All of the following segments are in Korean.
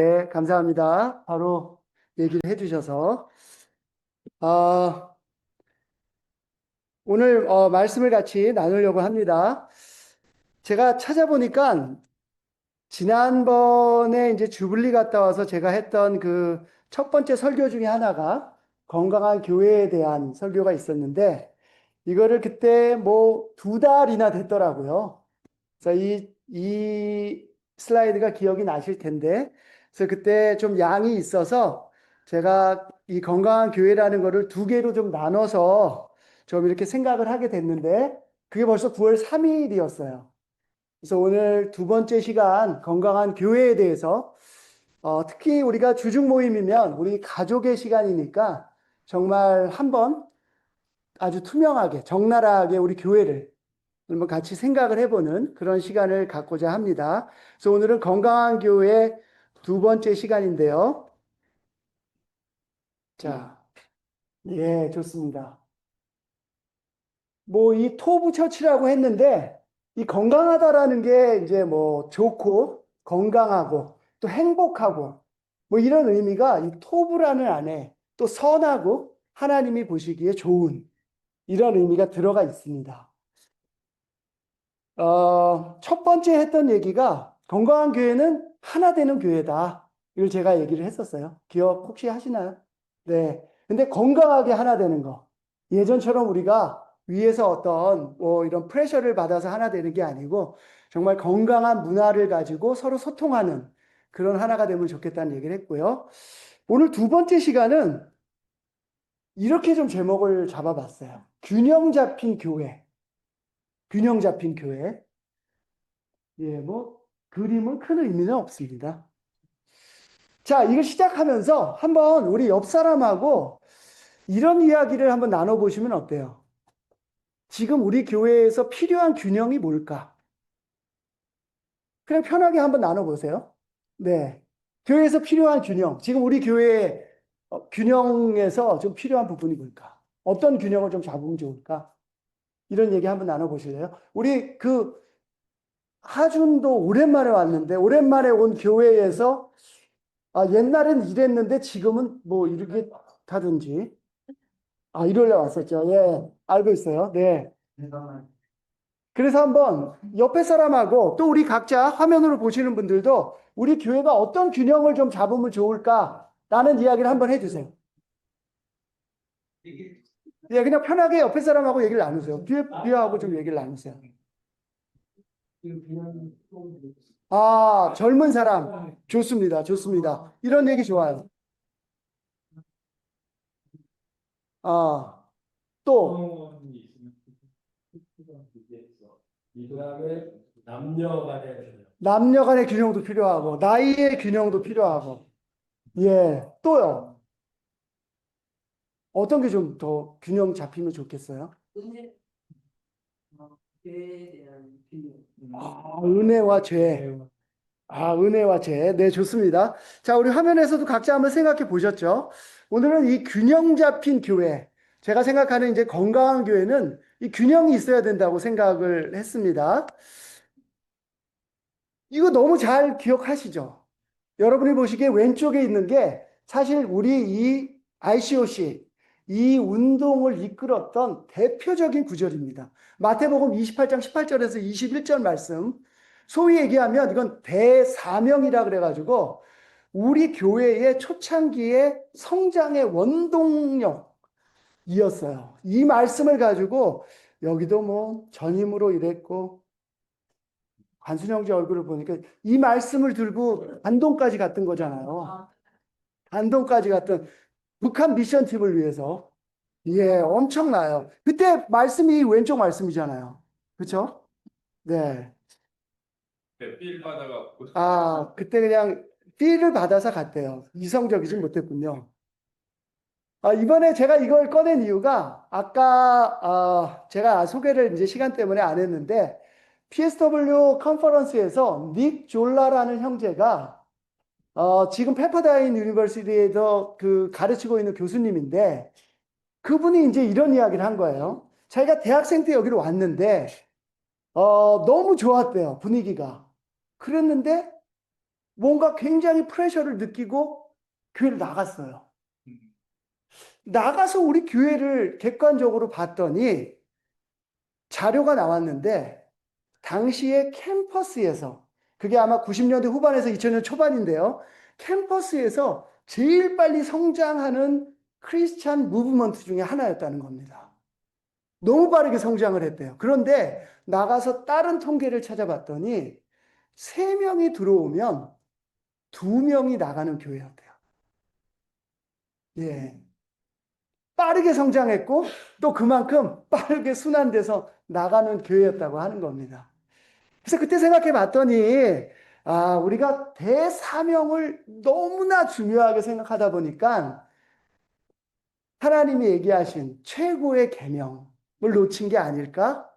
네, 감사합니다. 바로 얘기를 해주셔서. 아, 오늘 말씀을 같이 나누려고 합니다. 제가 찾아보니까 지난번에 이제 주블리 갔다 와서 제가 했던 그 첫 번째 설교 중에 하나가 건강한 교회에 대한 설교가 있었는데 이거를 그때 뭐 2달이나 됐더라고요. 그래서 이 슬라이드가 기억이 나실 텐데, 그래서 그때 좀 양이 있어서 제가 이 건강한 교회라는 거를 2개로 좀 나눠서 좀 이렇게 생각을 하게 됐는데, 그게 벌써 9월 3일이었어요. 그래서 오늘 2번째 시간 건강한 교회에 대해서, 특히 우리가 주중 모임이면 우리 가족의 시간이니까 정말 한번 아주 투명하게, 적나라하게 우리 교회를 한번 같이 생각을 해보는 그런 시간을 갖고자 합니다. 그래서 오늘은 건강한 교회 2번째 시간인데요. 자, 예, 좋습니다. 뭐 이 토부 처치라고 했는데 이 건강하다라는 게 이제 뭐 좋고 건강하고 또 행복하고 뭐 이런 의미가 이 토부라는 안에 또 선하고 하나님이 보시기에 좋은 이런 의미가 들어가 있습니다. 첫 번째 했던 얘기가 건강한 교회는 하나 되는 교회다. 이걸 제가 얘기를 했었어요. 기억 혹시 하시나요? 네. 근데 건강하게 하나 되는 거. 예전처럼 우리가 위에서 어떤 뭐 이런 프레셔를 받아서 하나 되는 게 아니고 정말 건강한 문화를 가지고 서로 소통하는 그런 하나가 되면 좋겠다는 얘기를 했고요. 오늘 2번째 시간은 이렇게 좀 제목을 잡아봤어요. 균형 잡힌 교회. 균형 잡힌 교회. 예, 뭐, 그림은 큰 의미는 없습니다. 자, 이걸 시작하면서 한번 우리 옆 사람하고 이런 이야기를 한번 나눠보시면 어때요? 지금 우리 교회에서 필요한 균형이 뭘까? 그냥 편하게 한번 나눠보세요. 네. 교회에서 필요한 균형. 지금 우리 교회의 균형에서 좀 필요한 부분이 뭘까? 어떤 균형을 좀 잡으면 좋을까? 이런 얘기 한번 나눠보실래요? 우리 그 하준도 오랜만에 왔는데, 오랜만에 온 교회에서 옛날엔 이랬는데 지금은 뭐 이렇게 하든지. 일요일에 왔었죠. 예, 알고 있어요. 네. 그래서 한번 옆에 사람하고 또 우리 각자 화면으로 보시는 분들도 우리 교회가 어떤 균형을 좀 잡으면 좋을까라는 이야기를 한번 해주세요. 예, 그냥 편하게 옆에 사람하고 얘기를 나누세요. 뒤에하고 좀 얘기를 나누세요. 젊은 사람. 좋습니다. 좋습니다. 이런 얘기 좋아요. 아, 또, 그다음에 남녀 간의 남녀 간의 균형도 필요하고, 나이의 균형도 필요하고, 예, 또요. 어떤 게 좀 더 균형 잡히면 좋겠어요? 교회에 대한 균형. 은혜와 죄. 은혜와 죄. 네, 좋습니다. 자, 우리 화면에서도 각자 한번 생각해 보셨죠? 오늘은 이 균형 잡힌 교회. 제가 생각하는 이제 건강한 교회는 이 균형이 있어야 된다고 생각을 했습니다. 이거 너무 잘 기억하시죠? 여러분이 보시기에 왼쪽에 있는 게 사실 우리 이 ICOC, 이 운동을 이끌었던 대표적인 구절입니다. 마태복음 28장 18절에서 21절 말씀. 소위 얘기하면 이건 대사명이라 그래가지고 우리 교회의 초창기의 성장의 원동력이었어요. 이 말씀을 가지고 여기도 뭐 전임으로 일했고 관순형제 얼굴을 보니까 이 말씀을 들고 안동까지 갔던 거잖아요. 안동까지 갔던 북한 미션팀을 위해서. 예, 엄청나요. 그때 말씀이 왼쪽 말씀이잖아요. 그렇죠? 네. 필 받아가 그때 그냥 삐를 받아서 갔대요. 이성적이지 못했군요. 이번에 제가 이걸 꺼낸 이유가 아까 제가 소개를 이제 시간 때문에 안 했는데 PSW 컨퍼런스에서 닉 졸라라는 형제가 지금 페퍼다인 유니버시티에서 그 가르치고 있는 교수님인데 그분이 이제 이런 이야기를 한 거예요. 자기가 대학생 때 여기로 왔는데 너무 좋았대요. 분위기가. 그랬는데 뭔가 굉장히 프레셔를 느끼고 교회를 나갔어요. 나가서 우리 교회를 객관적으로 봤더니 자료가 나왔는데 당시에 캠퍼스에서 그게 아마 90년대 후반에서 2000년 초반인데요. 캠퍼스에서 제일 빨리 성장하는 크리스찬 무브먼트 중에 하나였다는 겁니다. 너무 빠르게 성장을 했대요. 그런데 나가서 다른 통계를 찾아봤더니 3명이 들어오면 2명이 나가는 교회였대요. 예. 빠르게 성장했고 또 그만큼 빠르게 순환돼서 나가는 교회였다고 하는 겁니다. 그래서 그때 생각해 봤더니 우리가 대사명을 너무나 중요하게 생각하다 보니까 하나님이 얘기하신 최고의 계명을 놓친 게 아닐까?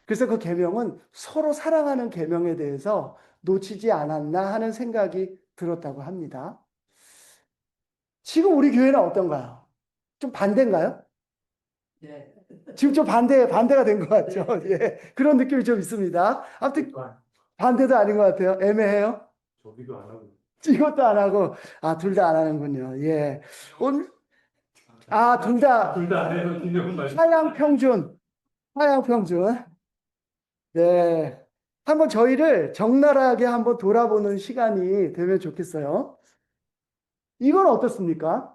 그래서 그 계명은 서로 사랑하는 계명에 대해서 놓치지 않았나 하는 생각이 들었다고 합니다. 지금 우리 교회는 어떤가요? 좀 반대인가요? 네. 지금 좀 반대가 된 것 같죠? 예. 그런 느낌이 좀 있습니다. 아무튼 반대도 아닌 것 같아요. 애매해요? 저기도 안 하고. 이것도 안 하고, 둘 다 안 하는군요. 예. 오늘, 둘 다, 둘 다 안 해요. 기념 말. 하향평준. 하향평준. 네. 한번 저희를 적나라하게 한번 돌아보는 시간이 되면 좋겠어요. 이건 어떻습니까?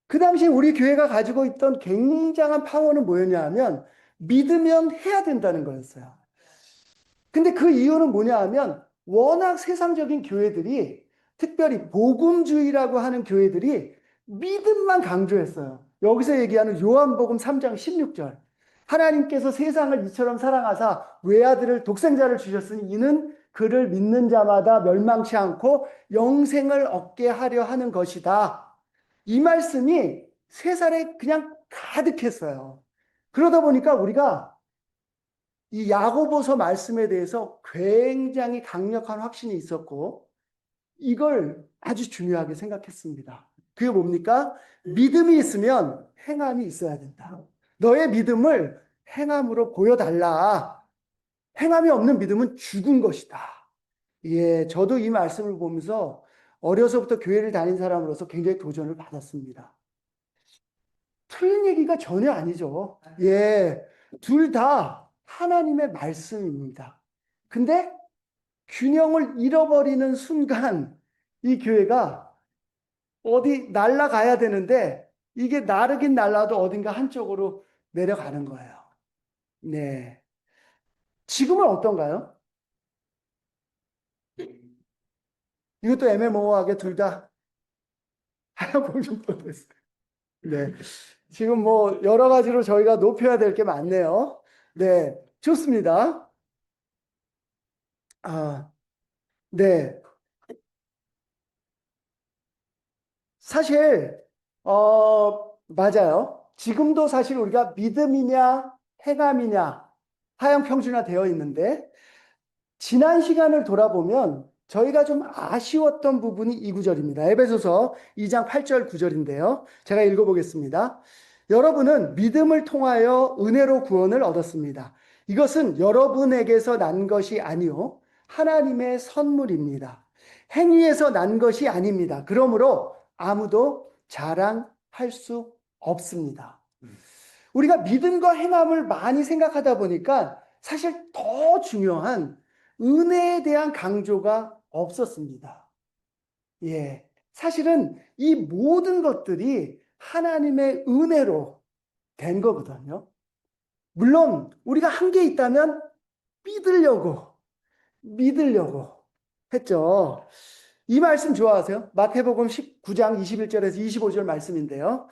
그 당시 우리 교회가 가지고 있던 굉장한 파워는 뭐였냐 하면 믿으면 해야 된다는 거였어요. 근데 그 이유는 뭐냐 하면 워낙 세상적인 교회들이 특별히 복음주의라고 하는 교회들이 믿음만 강조했어요. 여기서 얘기하는 요한복음 3장 16절. 하나님께서 세상을 이처럼 사랑하사 외아들을 독생자를 주셨으니 이는 그를 믿는 자마다 멸망치 않고 영생을 얻게 하려 하는 것이다. 이 말씀이 세상에 그냥 가득했어요. 그러다 보니까 우리가 이 야고보서 말씀에 대해서 굉장히 강력한 확신이 있었고 이걸 아주 중요하게 생각했습니다. 그게 뭡니까? 믿음이 있으면 행함이 있어야 된다. 너의 믿음을 행함으로 보여달라. 행함이 없는 믿음은 죽은 것이다. 예, 저도 이 말씀을 보면서 어려서부터 교회를 다닌 사람으로서 굉장히 도전을 받았습니다. 틀린 얘기가 전혀 아니죠. 예, 둘 다 하나님의 말씀입니다. 근데 균형을 잃어버리는 순간 이 교회가 어디 날아가야 되는데 이게 나르긴 날라도 어딘가 한쪽으로 내려가는 거예요. 네. 지금은 어떤가요? 이것도 애매모호하게 둘 다 하얀 봉준도 됐어요. 네. 지금 뭐 여러 가지로 저희가 높여야 될 게 많네요. 네. 좋습니다. 네. 사실, 맞아요. 지금도 사실 우리가 믿음이냐, 행함이냐, 하향평준화 되어 있는데, 지난 시간을 돌아보면 저희가 좀 아쉬웠던 부분이 이 구절입니다. 에베소서 2장 8절 9절인데요. 제가 읽어보겠습니다. 여러분은 믿음을 통하여 은혜로 구원을 얻었습니다. 이것은 여러분에게서 난 것이 아니요 하나님의 선물입니다. 행위에서 난 것이 아닙니다. 그러므로 아무도 자랑할 수 없습니다. 우리가 믿음과 행함을 많이 생각하다 보니까 사실 더 중요한 은혜에 대한 강조가 없었습니다. 예. 사실은 이 모든 것들이 하나님의 은혜로 된 거거든요. 물론 우리가 한 게 있다면 믿으려고 했죠. 이 말씀 좋아하세요? 마태복음 19장 21절에서 25절 말씀인데요.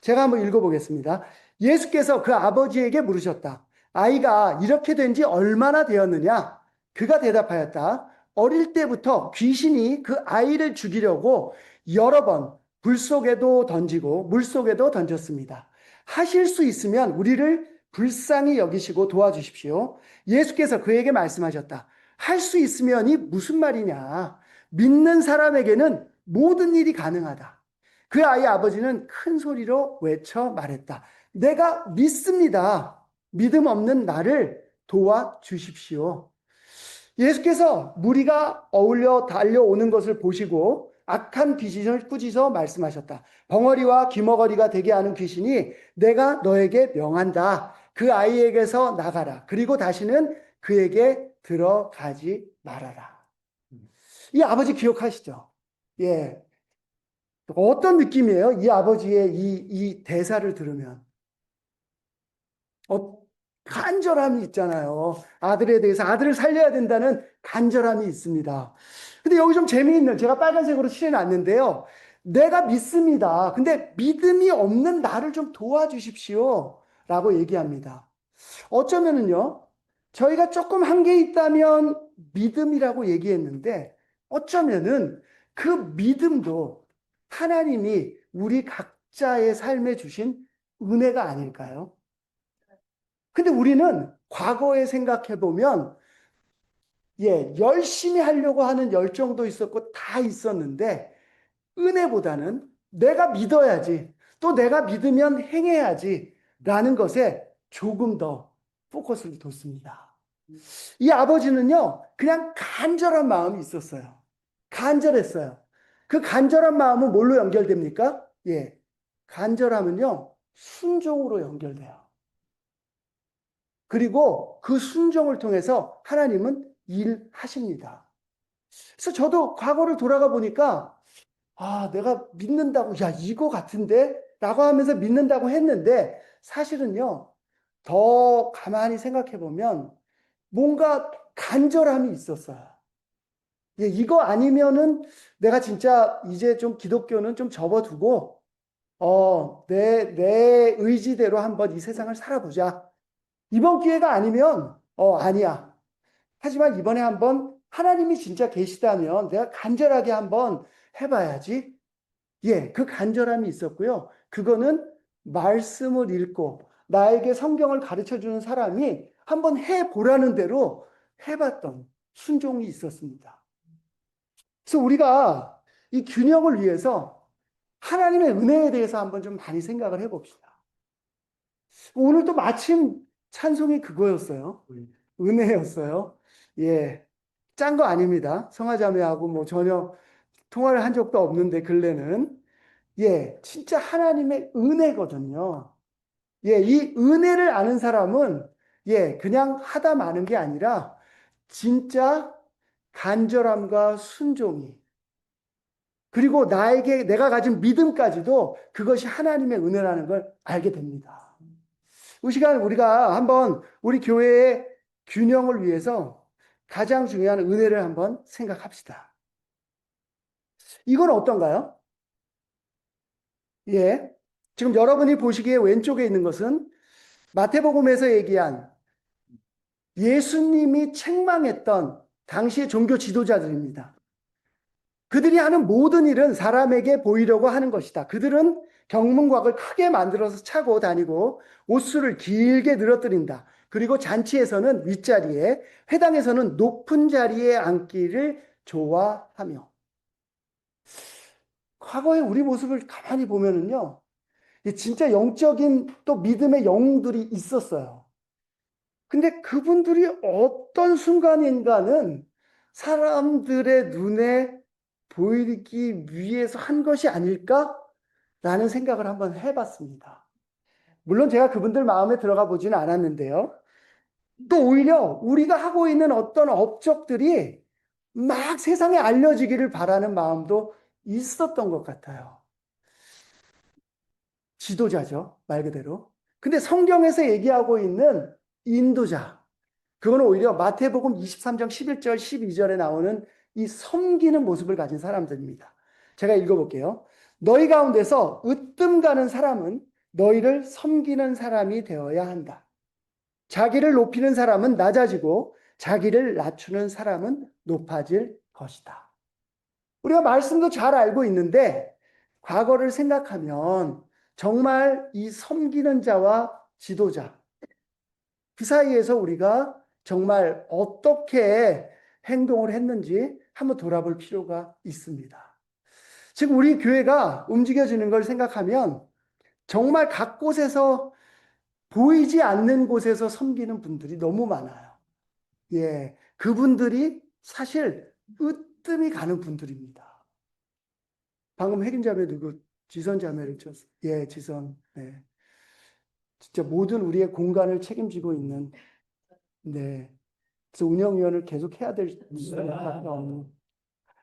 제가 한번 읽어보겠습니다. 예수께서 그 아버지에게 물으셨다. 아이가 이렇게 된 지 얼마나 되었느냐? 그가 대답하였다. 어릴 때부터 귀신이 그 아이를 죽이려고 여러 번 불 속에도 던지고 물 속에도 던졌습니다. 하실 수 있으면 우리를 불쌍히 여기시고 도와주십시오. 예수께서 그에게 말씀하셨다. 할 수 있으면이 무슨 말이냐? 믿는 사람에게는 모든 일이 가능하다. 그 아이의 아버지는 큰 소리로 외쳐 말했다. 내가 믿습니다. 믿음 없는 나를 도와주십시오. 예수께서 무리가 어울려 달려오는 것을 보시고 악한 귀신을 꾸짖어 말씀하셨다. 벙어리와 귀머거리가 되게 하는 귀신이 내가 너에게 명한다. 그 아이에게서 나가라. 그리고 다시는 그에게 들어가지 말아라. 이 아버지 기억하시죠? 예. 어떤 느낌이에요? 이 아버지의 이 대사를 들으면. 어, 간절함이 있잖아요. 아들에 대해서 아들을 살려야 된다는 간절함이 있습니다. 근데 여기 좀 재미있는, 제가 빨간색으로 칠해놨는데요. 내가 믿습니다. 근데 믿음이 없는 나를 좀 도와주십시오. 라고 얘기합니다. 어쩌면은요, 저희가 조금 한계 있다면 믿음이라고 얘기했는데, 어쩌면은 그 믿음도 하나님이 우리 각자의 삶에 주신 은혜가 아닐까요? 근데 우리는 과거에 생각해 보면, 열심히 하려고 하는 열정도 있었고 다 있었는데, 은혜보다는 내가 믿어야지, 또 내가 믿으면 행해야지, 라는 것에 조금 더 포커스를 뒀습니다. 이 아버지는요, 그냥 간절한 마음이 있었어요. 간절했어요. 그 간절한 마음은 뭘로 연결됩니까? 간절함은요, 순종으로 연결돼요. 그리고 그 순종을 통해서 하나님은 일하십니다. 그래서 저도 과거를 돌아가 보니까, 내가 믿는다고, 야, 이거 같은데? 라고 하면서 믿는다고 했는데, 사실은요, 더 가만히 생각해 보면, 뭔가 간절함이 있었어요. 이거 아니면은 내가 진짜 이제 좀 기독교는 좀 접어두고, 내 의지대로 한번 이 세상을 살아보자. 이번 기회가 아니면, 아니야. 하지만 이번에 한번 하나님이 진짜 계시다면 내가 간절하게 한번 해봐야지. 그 간절함이 있었고요. 그거는 말씀을 읽고 나에게 성경을 가르쳐 주는 사람이 한번 해보라는 대로 해봤던 순종이 있었습니다. 그래서 우리가 이 균형을 위해서 하나님의 은혜에 대해서 한번 좀 많이 생각을 해봅시다. 오늘 또 마침 찬송이 그거였어요. 은혜였어요. 짠 거 아닙니다. 성화자매하고 뭐 전혀 통화를 한 적도 없는데, 근래는. 진짜 하나님의 은혜거든요. 이 은혜를 아는 사람은, 그냥 하다 마는 게 아니라, 진짜 간절함과 순종이, 그리고 내가 가진 믿음까지도 그것이 하나님의 은혜라는 걸 알게 됩니다. 이 시간 우리가 한번 우리 교회의 균형을 위해서 가장 중요한 은혜를 한번 생각합시다. 이건 어떤가요? 지금 여러분이 보시기에 왼쪽에 있는 것은 마태복음에서 얘기한 예수님이 책망했던 당시의 종교 지도자들입니다. 그들이 하는 모든 일은 사람에게 보이려고 하는 것이다. 그들은 경문곽을 크게 만들어서 차고 다니고 옷수를 길게 늘어뜨린다. 그리고 잔치에서는 윗자리에, 회당에서는 높은 자리에 앉기를 좋아하며. 과거의 우리 모습을 가만히 보면은요, 진짜 영적인 또 믿음의 영웅들이 있었어요. 근데 그분들이 어떤 순간인가는 사람들의 눈에 보이기 위해서 한 것이 아닐까라는 생각을 한번 해봤습니다. 물론 제가 그분들 마음에 들어가 보지는 않았는데요. 또 오히려 우리가 하고 있는 어떤 업적들이 막 세상에 알려지기를 바라는 마음도 있었던 것 같아요. 지도자죠, 말 그대로. 근데 성경에서 얘기하고 있는 인도자, 그거는 오히려 마태복음 23장 11절, 12절에 나오는 이 섬기는 모습을 가진 사람들입니다. 제가 읽어볼게요. 너희 가운데서 으뜸 가는 사람은 너희를 섬기는 사람이 되어야 한다. 자기를 높이는 사람은 낮아지고 자기를 낮추는 사람은 높아질 것이다. 우리가 말씀도 잘 알고 있는데 과거를 생각하면 정말 이 섬기는 자와 지도자, 그 사이에서 우리가 정말 어떻게 행동을 했는지 한번 돌아볼 필요가 있습니다. 지금 우리 교회가 움직여지는 걸 생각하면 정말 각 곳에서 보이지 않는 곳에서 섬기는 분들이 너무 많아요. 그분들이 사실 으뜸이 가는 분들입니다. 방금 혜김자매 누구? 지선자매를 쳤어. 예, 지선. 네. 진짜 모든 우리의 공간을 책임지고 있는, 네. 그래서 운영위원을 계속 해야 될 수밖에 없는.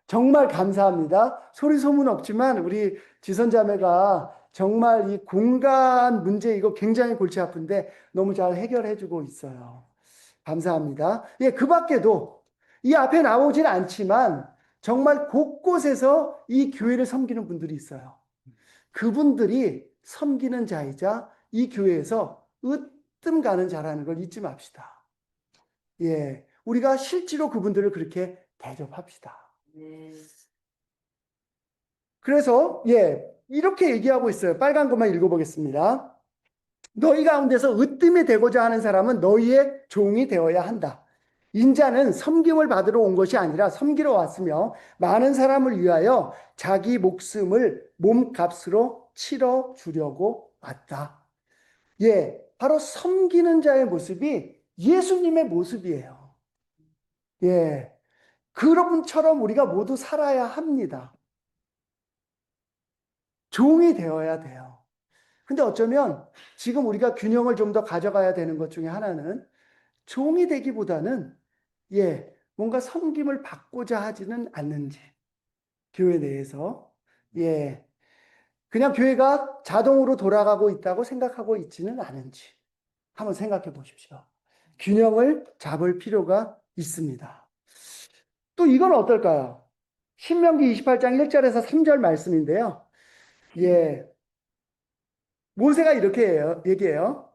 정말 감사합니다. 소리 소문 없지만 우리 지선자매가 정말 이 공간 문제 이거 굉장히 골치 아픈데 너무 잘 해결해주고 있어요. 감사합니다. 예, 그 밖에도 이 앞에 나오진 않지만 정말 곳곳에서 이 교회를 섬기는 분들이 있어요. 그분들이 섬기는 자이자 이 교회에서 으뜸 가는 자라는 걸 잊지 맙시다. 예, 우리가 실제로 그분들을 그렇게 대접합시다. 네. 그래서 예, 이렇게 얘기하고 있어요. 빨간 것만 읽어보겠습니다. 너희 가운데서 으뜸이 되고자 하는 사람은 너희의 종이 되어야 한다. 인자는 섬김을 받으러 온 것이 아니라 섬기러 왔으며 많은 사람을 위하여 자기 목숨을 몸값으로 치러 주려고 왔다. 예, 바로 섬기는 자의 모습이 예수님의 모습이에요. 예, 그분처럼 우리가 모두 살아야 합니다. 종이 되어야 돼요. 근데 어쩌면 지금 우리가 균형을 좀 더 가져가야 되는 것 중에 하나는 종이 되기보다는 예, 뭔가 섬김을 받고자 하지는 않는지 교회 내에서 예, 그냥 교회가 자동으로 돌아가고 있다고 생각하고 있지는 않은지 한번 생각해 보십시오. 균형을 잡을 필요가 있습니다. 또 이건 어떨까요? 신명기 28장 1절에서 3절 말씀인데요. 예, 모세가 이렇게 얘기해요.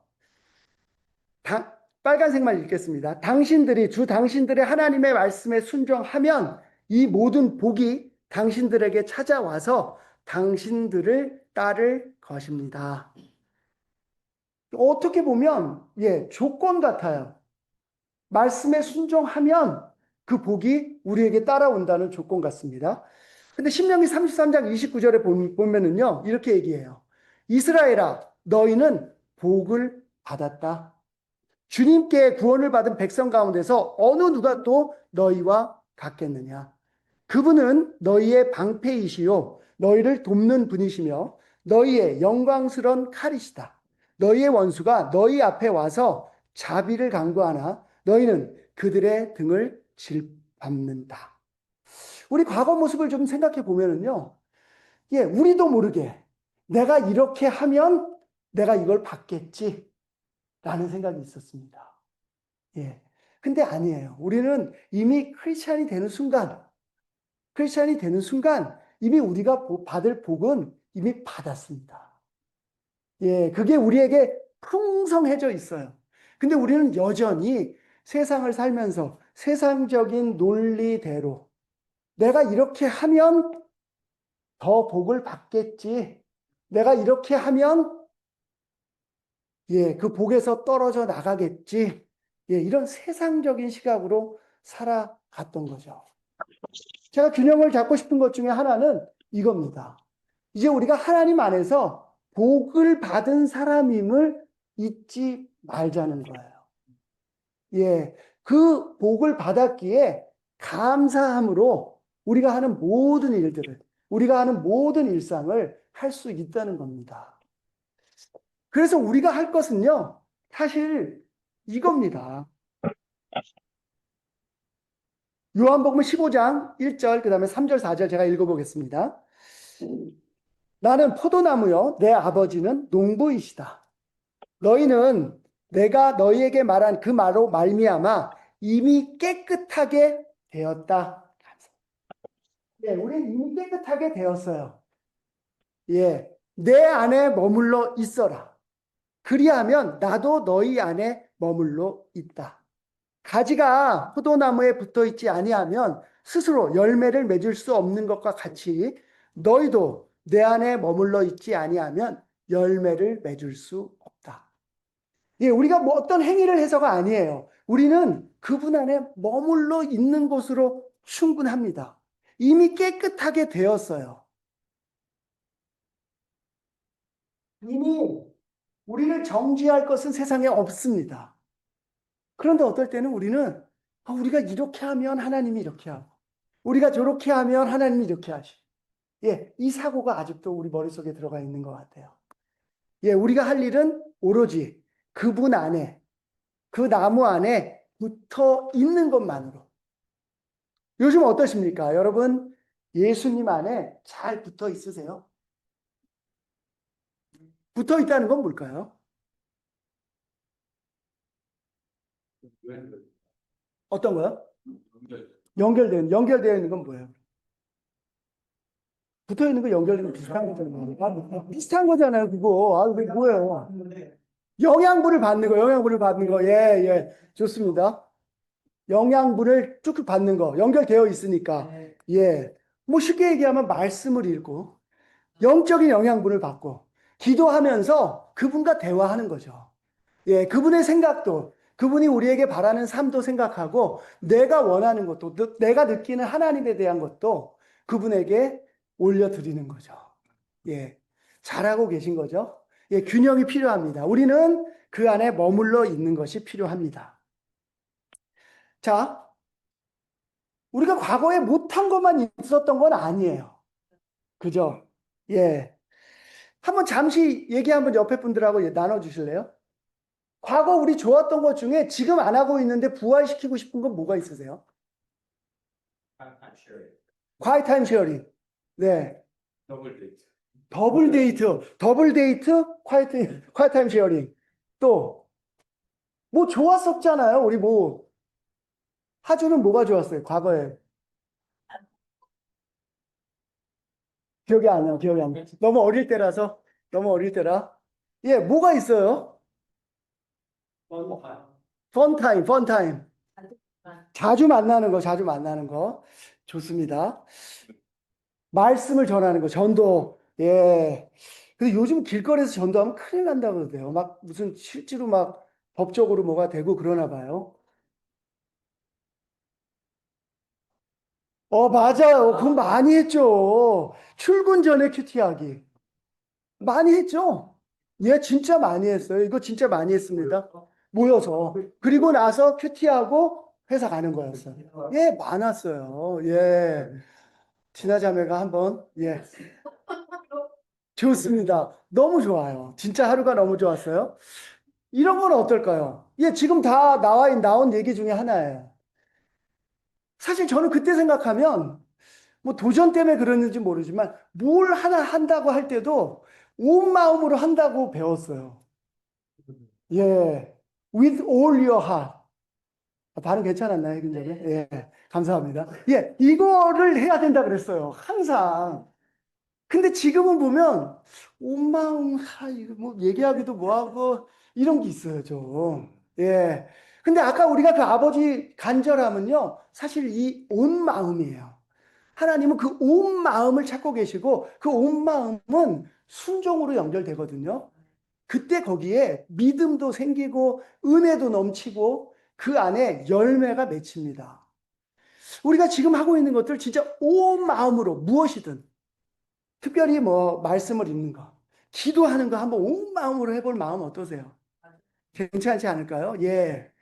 빨간색만 읽겠습니다. 주 당신들의 하나님의 말씀에 순종하면 이 모든 복이 당신들에게 찾아와서 당신들을 따를 것입니다. 어떻게 보면 예, 조건 같아요. 말씀에 순종하면 그 복이 우리에게 따라온다는 조건 같습니다. 근데 신명기 33장 29절에 보면은요, 이렇게 얘기해요. 이스라엘아, 너희는 복을 받았다. 주님께 구원을 받은 백성 가운데서 어느 누가 또 너희와 같겠느냐. 그분은 너희의 방패이시요 너희를 돕는 분이시며 너희의 영광스러운 칼이시다. 너희의 원수가 너희 앞에 와서 자비를 강구하나 너희는 그들의 등을 질밟는다. 우리 과거 모습을 좀 생각해 보면은요. 예, 우리도 모르게 내가 이렇게 하면 내가 이걸 받겠지 라는 생각이 있었습니다. 예. 근데 아니에요. 우리는 이미 크리스찬이 되는 순간 이미 우리가 받을 복은 이미 받았습니다. 예, 그게 우리에게 풍성해져 있어요. 근데 우리는 여전히 세상을 살면서 세상적인 논리대로 내가 이렇게 하면 더 복을 받겠지. 내가 이렇게 하면 예, 그 복에서 떨어져 나가겠지. 예, 이런 세상적인 시각으로 살아갔던 거죠. 제가 균형을 잡고 싶은 것 중에 하나는 이겁니다. 이제 우리가 하나님 안에서 복을 받은 사람임을 잊지 말자는 거예요. 예, 그 복을 받았기에 감사함으로 우리가 하는 모든 일들을, 우리가 하는 모든 일상을 할 수 있다는 겁니다. 그래서 우리가 할 것은요, 사실 이겁니다. 요한복음 15장 1절, 그 다음에 3절, 4절 제가 읽어보겠습니다. 나는 포도나무요, 내 아버지는 농부이시다. 너희는 내가 너희에게 말한 그 말로 말미암아 이미 깨끗하게 되었다. 예, 우리는 이미 깨끗하게 되었어요. 예, 내 안에 머물러 있어라. 그리하면 나도 너희 안에 머물러 있다. 가지가 포도나무에 붙어 있지 아니하면 스스로 열매를 맺을 수 없는 것과 같이 너희도 내 안에 머물러 있지 아니하면 열매를 맺을 수 없다. 예, 우리가 뭐 어떤 행위를 해서가 아니에요. 우리는 그분 안에 머물러 있는 것으로 충분합니다. 이미 깨끗하게 되었어요. 이미 우리를 정죄할 것은 세상에 없습니다. 그런데 어떨 때는 우리는 우리가 이렇게 하면 하나님이 이렇게 하고, 우리가 저렇게 하면 하나님이 이렇게 하시. 예, 이 사고가 아직도 우리 머릿속에 들어가 있는 것 같아요. 예, 우리가 할 일은 오로지 그분 안에, 그 나무 안에 붙어 있는 것만으로. 요즘 어떠십니까? 여러분, 예수님 안에 잘 붙어 있으세요? 붙어 있다는 건 뭘까요? 어떤 거요? 연결되어 있는 건 뭐예요? 붙어 있는 거 연결되는 거 비슷한 거잖아요. 비슷한 거잖아요, 그거. 그게 뭐예요? 영양분을 받는 거, 영양분을 받는 거. 예, 예. 좋습니다. 영양분을 쭉쭉 받는 거. 연결되어 있으니까. 예. 뭐 쉽게 얘기하면 말씀을 읽고, 영적인 영양분을 받고, 기도하면서 그분과 대화하는 거죠. 예, 그분의 생각도, 그분이 우리에게 바라는 삶도 생각하고, 내가 원하는 것도, 내가 느끼는 하나님에 대한 것도 그분에게 올려드리는 거죠. 예, 잘하고 계신 거죠. 예, 균형이 필요합니다. 우리는 그 안에 머물러 있는 것이 필요합니다. 자, 우리가 과거에 못한 것만 있었던 건 아니에요. 그죠? 예. 한번 잠시 얘기 한번 옆에 분들하고 나눠주실래요? 과거 우리 좋았던 것 중에 지금 안 하고 있는데 부활시키고 싶은 건 뭐가 있으세요? quiet time sharing. 네. 더블 데이트. 더블 데이트, quiet time sharing. 또, 뭐 좋았었잖아요. 우리 뭐, 하주는 뭐가 좋았어요? 과거에. 기억이 안 나요. 기억이 안 나요. 너무 어릴 때라서. 너무 어릴 때라. 예, 뭐가 있어요? 펀 타임. 자주 만나는 거, 자주 만나는 거. 좋습니다. 말씀을 전하는 거, 전도. 예. 근데 요즘 길거리에서 전도하면 큰일 난다고 그러대요. 막 무슨 실제로 막 법적으로 뭐가 되고 그러나 봐요. 맞아요. 그건 많이 했죠. 출근 전에 큐티하기. 많이 했죠. 예, 진짜 많이 했어요. 이거 진짜 많이 했습니다. 모여서. 그리고 나서 큐티하고 회사 가는 거였어요. 예, 많았어요. 예. 지나자매가 한번, 예. 좋습니다. 너무 좋아요. 진짜 하루가 너무 좋았어요. 이런 건 어떨까요? 예, 지금 다 나온 얘기 중에 하나예요. 사실 저는 그때 생각하면, 뭐 도전 때문에 그러는지 모르지만, 뭘 하나 한다고 할 때도 온 마음으로 한다고 배웠어요. 예. With all your heart. 발음 괜찮았나요, 근자매? 예. 감사합니다. 예. 이거를 해야 된다 그랬어요. 항상. 근데 지금은 보면 온 마음 이거 뭐 얘기하기도 뭐하고 이런 게 있어요 좀. 예. 근데 아까 우리가 그 아버지 간절함은요 사실 이 온 마음이에요. 하나님은 그 온 마음을 찾고 계시고 그 온 마음은 순종으로 연결되거든요. 그때 거기에 믿음도 생기고 은혜도 넘치고 그 안에 열매가 맺힙니다. 우리가 지금 하고 있는 것들 진짜 온 마음으로 무엇이든 특별히 뭐 말씀을 읽는 거, 기도하는 거 한번 온 마음으로 해볼 마음 어떠세요? 괜찮지 않을까요? 예.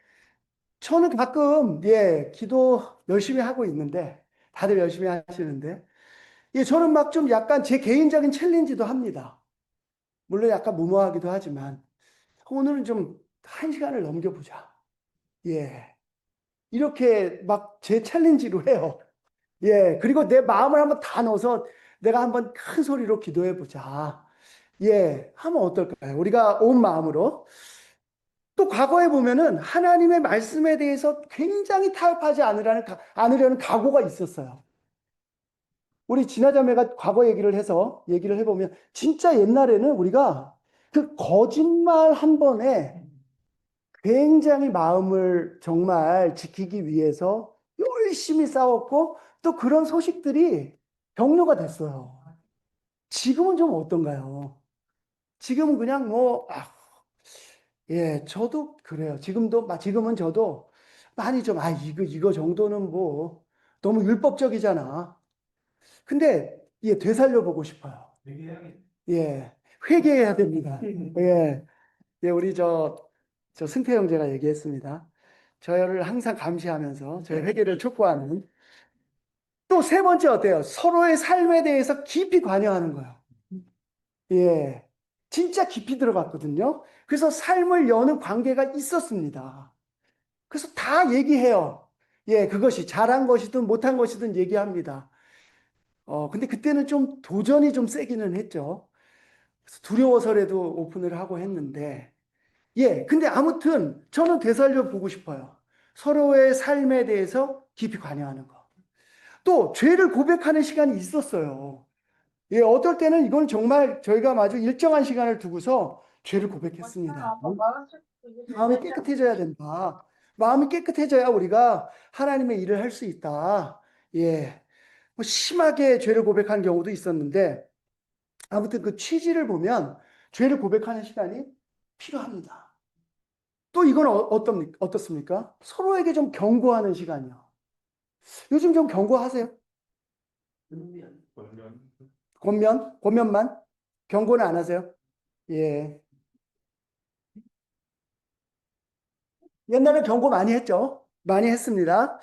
저는 가끔 예 기도 열심히 하고 있는데 다들 열심히 하시는데 예 저는 막 좀 약간 제 개인적인 챌린지도 합니다. 물론 약간 무모하기도 하지만 오늘은 좀 한 시간을 넘겨보자. 예. 이렇게 막 제 챌린지로 해요. 예. 그리고 내 마음을 한번 다 넣어서 내가 한번 큰 소리로 기도해 보자. 예, 하면 어떨까요? 우리가 온 마음으로. 또 과거에 보면은 하나님의 말씀에 대해서 굉장히 타협하지 않으려는 각오가 있었어요. 우리 지나자매가 과거 얘기를 해서 얘기를 해보면 진짜 옛날에는 우리가 그 거짓말 한 번에 굉장히 마음을 정말 지키기 위해서 열심히 싸웠고 또 그런 소식들이 격려가 됐어요. 지금은 좀 어떤가요? 지금은 그냥 뭐, 예, 저도 그래요. 지금은 저도 많이 좀, 이거 정도는 뭐, 너무 율법적이잖아. 근데, 예, 되살려 보고 싶어요. 예, 회개해야 됩니다. 예, 예, 우리 저 승태 형제가 얘기했습니다. 저를 항상 감시하면서 저의 회개를 촉구하는. 또 세 번째 어때요? 서로의 삶에 대해서 깊이 관여하는 거예요. 예. 진짜 깊이 들어갔거든요. 그래서 삶을 여는 관계가 있었습니다. 그래서 다 얘기해요. 예, 그것이 잘한 것이든 못한 것이든 얘기합니다. 근데 그때는 좀 도전이 좀 세기는 했죠. 그래서 두려워서라도 오픈을 하고 했는데, 예, 근데 아무튼 저는 되살려 보고 싶어요. 서로의 삶에 대해서 깊이 관여하는 거. 또 죄를 고백하는 시간이 있었어요. 예, 어떨 때는 이건 정말 저희가 아주 일정한 시간을 두고서 죄를 고백했습니다. 마음이 깨끗해져야 된다. 마음이 깨끗해져야 우리가 하나님의 일을 할 수 있다. 예. 뭐 심하게 죄를 고백한 경우도 있었는데, 아무튼 그 취지를 보면 죄를 고백하는 시간이 필요합니다. 또 이건 어떻습니까? 서로에게 좀 경고하는 시간이요. 요즘 좀 경고하세요? 분명. 권면. 권면만? 경고는 안 하세요? 예. 옛날에 경고 많이 했죠. 많이 했습니다.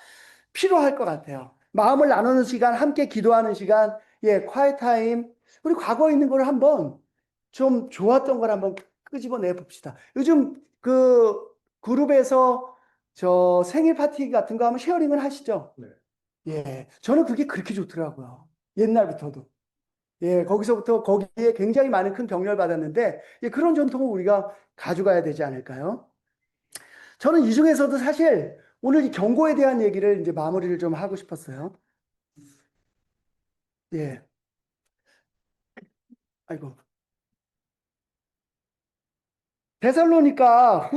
필요할 것 같아요. 마음을 나누는 시간, 함께 기도하는 시간, 예, quiet 타임. 우리 과거에 있는 걸 한번 좀 좋았던 걸 한번 끄집어내 봅시다. 요즘 그 그룹에서 저 생일 파티 같은 거 하면 쉐어링을 하시죠? 네. 예, 저는 그게 그렇게 좋더라고요. 옛날부터도. 예, 거기서부터 거기에 굉장히 많은 큰 격려를 받았는데, 예, 그런 전통을 우리가 가져가야 되지 않을까요? 저는 이 중에서도 사실 오늘 이 경고에 대한 얘기를 이제 마무리를 좀 하고 싶었어요. 예. 아이고. 데살로니가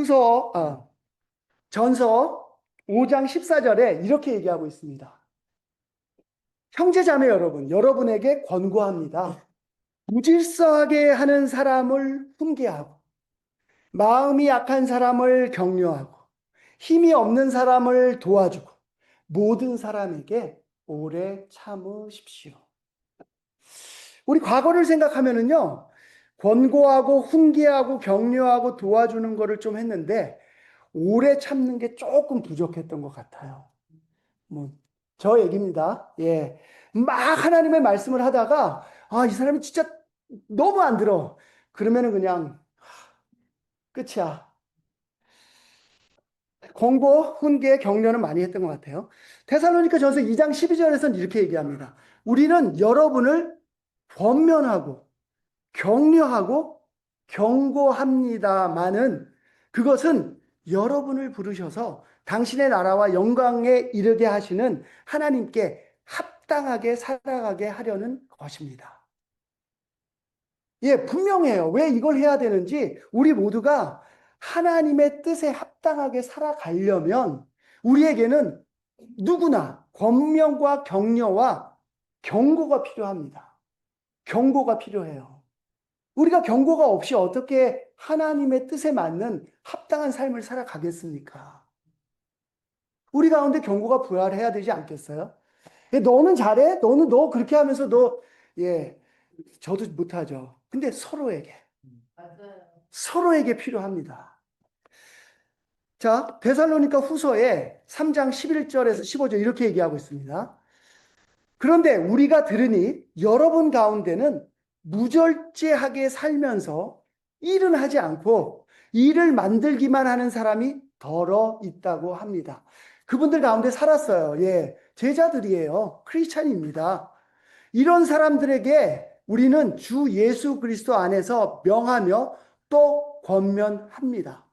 전서 5장 14절에 이렇게 얘기하고 있습니다. 형제자매 여러분, 여러분에게 권고합니다. 무질서하게 하는 사람을 훈계하고, 마음이 약한 사람을 격려하고, 힘이 없는 사람을 도와주고, 모든 사람에게 오래 참으십시오. 우리 과거를 생각하면은요, 권고하고 훈계하고 격려하고 도와주는 거를 좀 했는데, 오래 참는 게 조금 부족했던 것 같아요. 뭐, 저 얘기입니다. 예. 막 하나님의 말씀을 하다가, 이 사람이 진짜 너무 안 들어. 그러면은 그냥 끝이야. 권고, 훈계, 격려는 많이 했던 것 같아요. 데살로니가 전서 2장 12절에서는 이렇게 얘기합니다. 우리는 여러분을 권면하고 격려하고 경고합니다마는 그것은 여러분을 부르셔서 당신의 나라와 영광에 이르게 하시는 하나님께 합당하게 살아가게 하려는 것입니다. 예, 분명해요. 왜 이걸 해야 되는지 우리 모두가 하나님의 뜻에 합당하게 살아가려면 우리에게는 누구나 권면과 격려와 경고가 필요합니다. 경고가 필요해요. 우리가 경고가 없이 어떻게 하나님의 뜻에 맞는 합당한 삶을 살아가겠습니까? 우리 가운데 경고가 부활해야 되지 않겠어요? 예, 너는 잘해? 너 그렇게 하면서 예, 저도 못하죠. 근데 맞아요. 서로에게 필요합니다. 자, 데살로니가 후서에 3장 11절에서 15절 이렇게 얘기하고 있습니다. 그런데 우리가 들으니 여러분 가운데는 무절제하게 살면서 일은 하지 않고 일을 만들기만 하는 사람이 덜어 있다고 합니다. 그분들 가운데 살았어요. 예, 제자들이에요. 크리스찬입니다. 이런 사람들에게 우리는 주 예수 그리스도 안에서 명하며 또 권면합니다.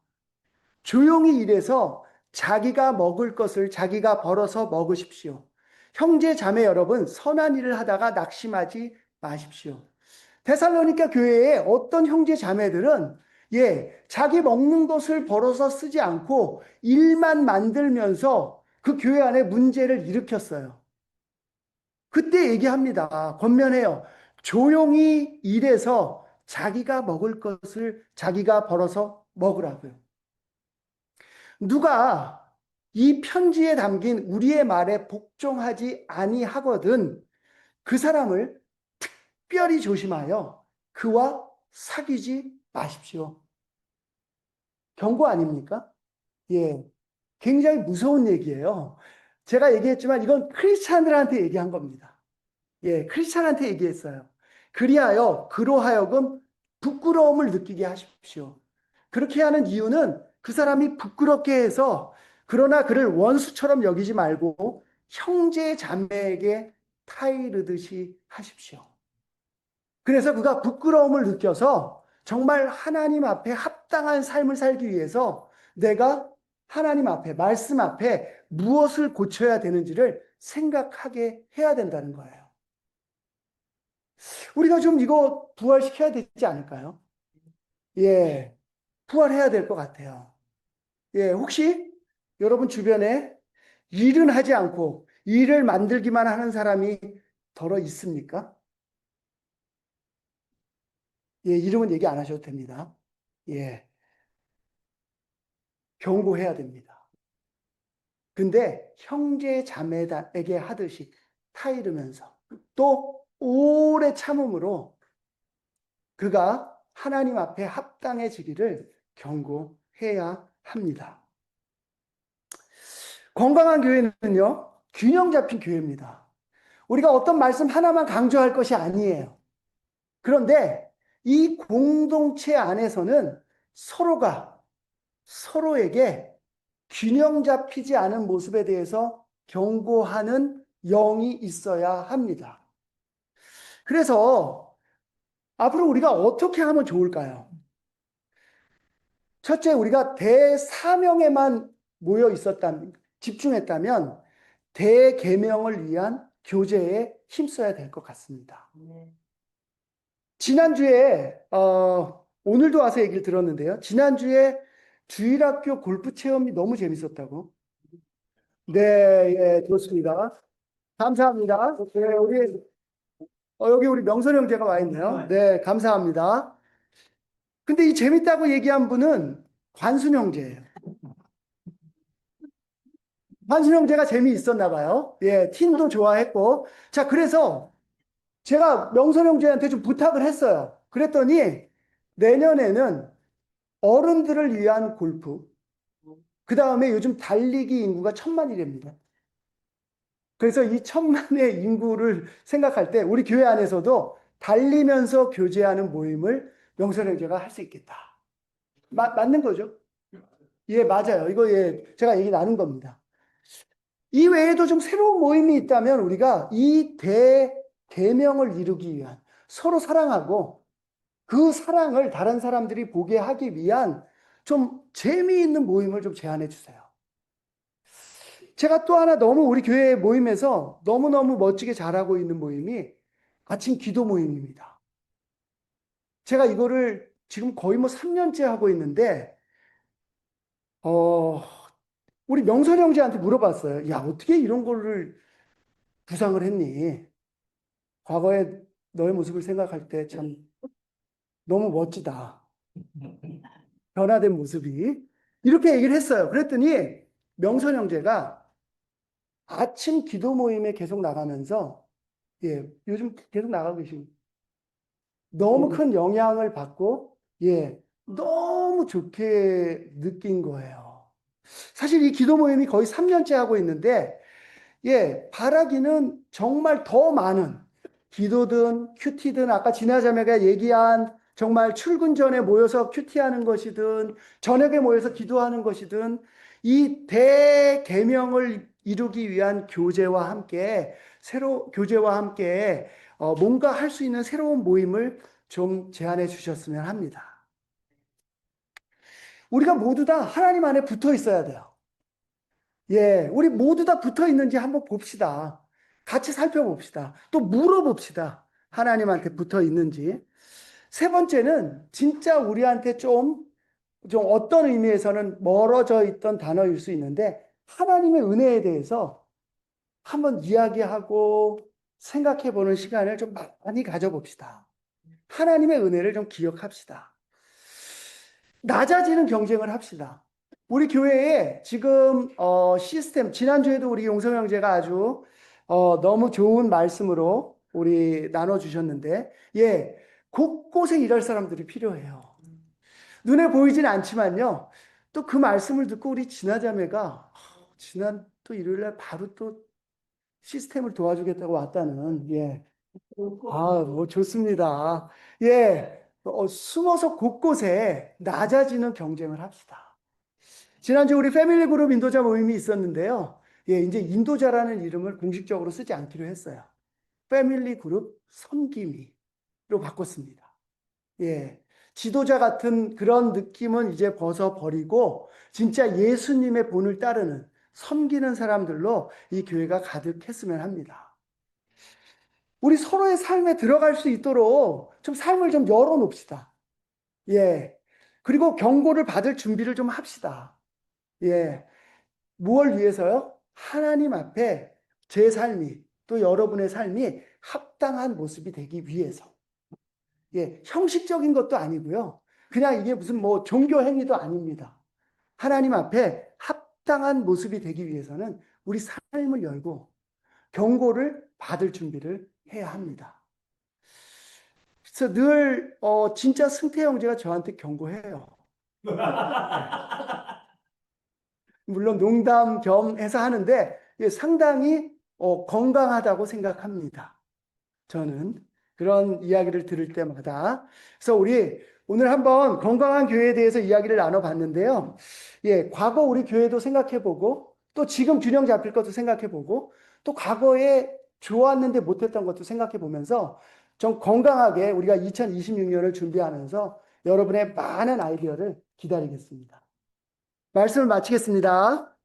조용히 일해서 자기가 먹을 것을 자기가 벌어서 먹으십시오. 형제 자매 여러분, 선한 일을 하다가 낙심하지 마십시오. 데살로니가 교회에 어떤 형제 자매들은 자기 먹는 것을 벌어서 쓰지 않고 일만 만들면서 그 교회 안에 문제를 일으켰어요. 그때 얘기합니다. 권면해요. 조용히 일해서 자기가 먹을 것을 자기가 벌어서 먹으라고요. 누가 이 편지에 담긴 우리의 말에 복종하지 아니하거든 그 사람을 특별히 조심하여 그와 사귀지 마십시오. 경고 아닙니까? 예. 굉장히 무서운 얘기예요. 제가 얘기했지만 이건 크리스찬들한테 얘기한 겁니다. 예, 크리스찬한테 얘기했어요. 그로 하여금 부끄러움을 느끼게 하십시오. 그렇게 하는 이유는 그 사람이 부끄럽게 해서 그러나 그를 원수처럼 여기지 말고 형제 자매에게 타이르듯이 하십시오. 그래서 그가 부끄러움을 느껴서 정말 하나님 앞에 합당한 삶을 살기 위해서 내가 하나님 앞에, 말씀 앞에 무엇을 고쳐야 되는지를 생각하게 해야 된다는 거예요. 우리가 좀 이거 부활시켜야 되지 않을까요? 예, 부활해야 될 것 같아요. 예, 혹시 여러분 주변에 일은 하지 않고 일을 만들기만 하는 사람이 더러 있습니까? 예, 이름은 얘기 안 하셔도 됩니다. 예, 경고해야 됩니다. 근데 형제 자매에게 하듯이 타이르면서 또 오래 참음으로 그가 하나님 앞에 합당해지기를 경고해야 합니다. 건강한 교회는요, 균형 잡힌 교회입니다. 우리가 어떤 말씀 하나만 강조할 것이 아니에요. 그런데 이 공동체 안에서는 서로가 서로에게 균형 잡히지 않은 모습에 대해서 경고하는 영이 있어야 합니다. 그래서 앞으로 우리가 어떻게 하면 좋을까요? 첫째, 우리가 대사명에만 모여 있었다면, 집중했다면 대계명을 위한 교제에 힘써야 될 것 같습니다. 지난주에 오늘도 와서 얘기를 들었는데요. 지난주에 주일학교 골프 체험이 너무 재밌었다고. 네, 예, 좋습니다. 감사합니다. 네, 여기 우리 명선 형제가 와 있네요. 네, 감사합니다. 근데 이 재밌다고 얘기한 분은 관순 형제예요. 관순 형제가 재미있었나 봐요. 예, 팀도 좋아했고. 자, 그래서 제가 명선 형제한테 좀 부탁을 했어요. 그랬더니 내년에는 어른들을 위한 골프, 그 다음에 요즘 달리기 인구가 1,000만이랍니다. 그래서 이 1,000만의 인구를 생각할 때 우리 교회 안에서도 달리면서 교제하는 모임을 명선 형제가 할 수 있겠다. 맞는 거죠? 예, 맞아요. 이거 예, 제가 얘기 나눈 겁니다. 이 외에도 좀 새로운 모임이 있다면 우리가 이 대계명을 이루기 위한 서로 사랑하고 그 사랑을 다른 사람들이 보게 하기 위한 좀 재미있는 모임을 좀 제안해 주세요. 제가 또 하나 너무 우리 교회 모임에서 너무너무 멋지게 잘하고 있는 모임이 아침 기도 모임입니다. 제가 이거를 지금 거의 뭐 3년째 하고 있는데, 우리 명선 형제한테 물어봤어요. 야, 어떻게 이런 거를 구상을 했니? 과거에 너의 모습을 생각할 때 참 너무 멋지다. 변화된 모습이. 이렇게 얘기를 했어요. 그랬더니 명선 형제가 아침 기도 모임에 계속 나가면서, 예, 요즘 계속 나가고 계십니다. 너무 큰 영향을 받고, 예, 너무 좋게 느낀 거예요. 사실 이 기도 모임이 거의 3년째 하고 있는데, 예, 바라기는 정말 더 많은 기도든 큐티든 아까 진아자매가 얘기한 정말 출근 전에 모여서 큐티하는 것이든 저녁에 모여서 기도하는 것이든 이 대계명을 이루기 위한 교제와 함께 뭔가 할 수 있는 새로운 모임을 좀 제안해 주셨으면 합니다. 우리가 모두 다 하나님 안에 붙어 있어야 돼요. 예, 우리 모두 다 붙어 있는지 한번 봅시다. 같이 살펴봅시다. 또 물어봅시다. 하나님한테 붙어 있는지. 세 번째는 진짜 우리한테 좀 어떤 의미에서는 멀어져 있던 단어일 수 있는데, 하나님의 은혜에 대해서 한번 이야기하고 생각해 보는 시간을 좀 많이 가져봅시다. 하나님의 은혜를 좀 기억합시다. 낮아지는 경쟁을 합시다. 우리 교회에 지금 시스템, 지난주에도 우리 용성 형제가 아주 너무 좋은 말씀으로 우리 나눠주셨는데, 예, 곳곳에 일할 사람들이 필요해요. 눈에 보이진 않지만요, 또 그 말씀을 듣고 우리 진화자매가 지난 또 일요일 날 바로 또 시스템을 도와주겠다고 왔다는, 예. 뭐 좋습니다. 예. 숨어서 곳곳에 낮아지는 경쟁을 합시다. 지난주 우리 패밀리 그룹 인도자 모임이 있었는데요. 예, 이제 인도자라는 이름을 공식적으로 쓰지 않기로 했어요. 패밀리 그룹 섬김이로 바꿨습니다. 예. 지도자 같은 그런 느낌은 이제 벗어버리고 진짜 예수님의 본을 따르는 섬기는 사람들로 이 교회가 가득했으면 합니다. 우리 서로의 삶에 들어갈 수 있도록 좀 삶을 좀 열어놓읍시다. 예. 그리고 경고를 받을 준비를 좀 합시다. 예. 무엇을 위해서요? 하나님 앞에 제 삶이 또 여러분의 삶이 합당한 모습이 되기 위해서. 예, 형식적인 것도 아니고요. 그냥 이게 무슨 뭐 종교 행위도 아닙니다. 하나님 앞에 합당한 모습이 되기 위해서는 우리 삶을 열고 경고를 받을 준비를 해야 합니다. 그래서 늘 진짜 승태 형제가 저한테 경고해요. 물론 농담 겸해서 하는데 상당히 건강하다고 생각합니다. 저는 그런 이야기를 들을 때마다. 그래서 우리 오늘 한번 건강한 교회에 대해서 이야기를 나눠봤는데요. 예, 과거 우리 교회도 생각해보고 또 지금 균형 잡힐 것도 생각해보고 또 과거에 좋았는데 못했던 것도 생각해보면서 좀 건강하게 우리가 2026년을 준비하면서 여러분의 많은 아이디어를 기다리겠습니다. 말씀을 마치겠습니다.